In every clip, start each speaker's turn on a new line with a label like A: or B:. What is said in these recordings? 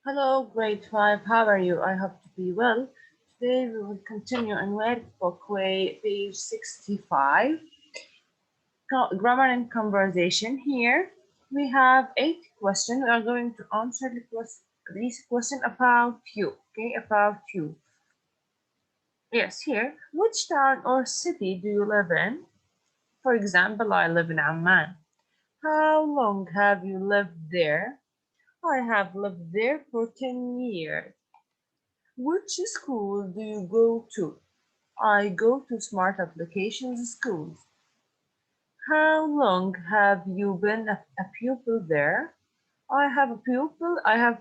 A: Hello, grade 5. How are you? I hope to be well. Today we will continue in workbook way, page 65. Grammar and conversation. Here we have 8 questions. We are going to answer these questions about you. Okay, about you. Yes, here. Which town or city do you live in? For example, I live in Amman. How long have you lived there? I have lived there for 10 years. Which school do you go to? I go to Smart Applications School. How long have you been a pupil there? I have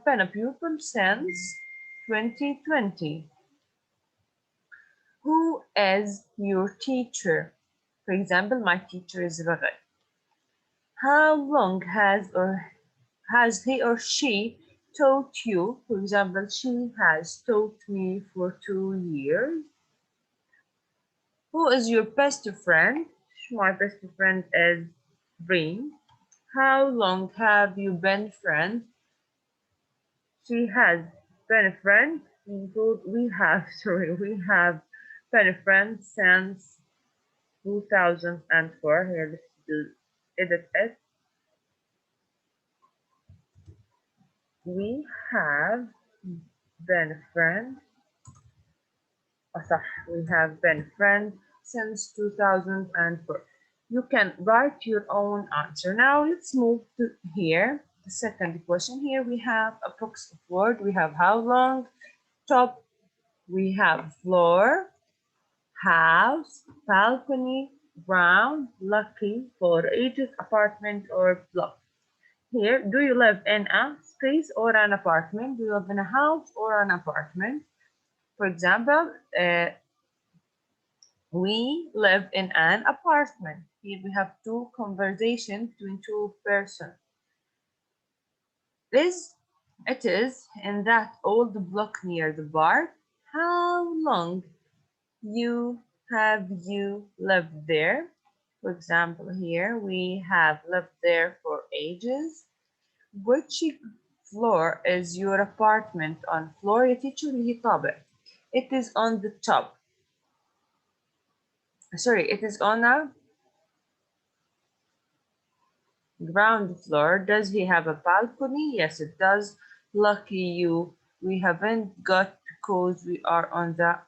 A: been a pupil since 2020. Who is your teacher? For example, my teacher is Raghav. How long has he or she taught you? For example, she has taught me for 2 years. Who is your best friend? My best friend is Breen. How long have you been friends? She has been a friend. We have, sorry, we have been a friend since 2004. Here, let's do edit it. We have been a friend. صح, we have been friends since 2004. You can write your own answer. Now let's move to here. The second question here we have a box of word. We have how long, top, we have floor, house, balcony, ground, lucky, for ages, apartment or block. Here, do you live in a space or an apartment? Do you live in a house or an apartment? For example, we live in an apartment. Here we have two conversations between two persons. It is in that old block near the bar. How long have you lived there? For example, here we have lived there for ages. Which floor is your apartment on? Floor يا teacher اللي هي طابق. It is on the top. Sorry, it is on a ground floor. Does he have a balcony? Yes, it does. Lucky you. We haven't got because we are on the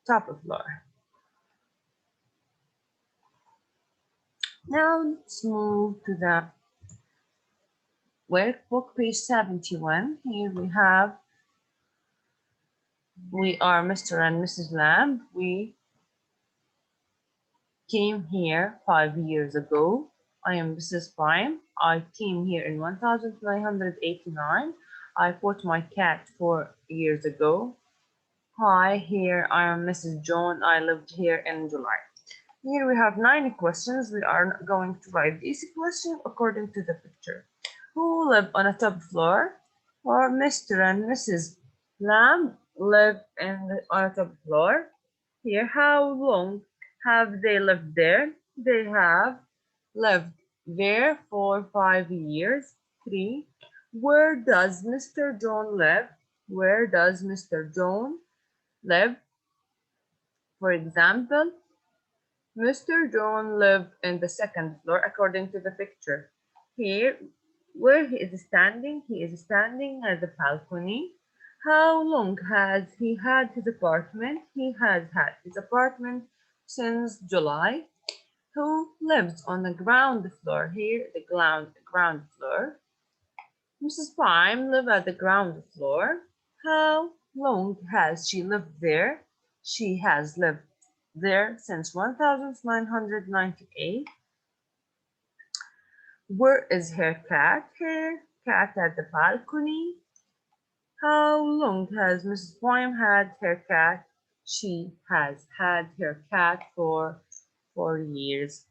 A: top floor. Now let's move to the workbook, page 71. Here we are Mr. and Mrs. Lamb. We came here 5 years ago. I am Mrs. Prime. I came here in 1989. I bought my cat 4 years ago. Hi, here I am Mrs. John. I lived here in July. Here we have 9 questions. We are going to write these questions according to the picture. Who live on a top floor? Or Mr. and Mrs. Lamb live on a top floor. Here, how long have they lived there? They have lived there for 5 years. 3. Where does Mr. John live? Where does Mr. John live? For example, Mr. John lived in the second floor according to the picture. Here, where he is standing at the balcony. How long has he had his apartment? He has had his apartment since July. Who lives on the ground floor? Here, the ground floor. Mrs. Prime lives at the ground floor. How long has she lived there? She has lived there since 1998. Where is her cat? Her cat at the balcony. How long has Mrs. Prime had her cat? She has had her cat for 4 years.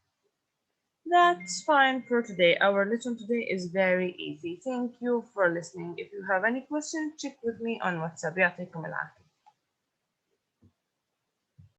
A: That's fine for today. Our lesson today is very easy. Thank you for listening. If you have any questions, check with me on WhatsApp. يعطيكم العافية.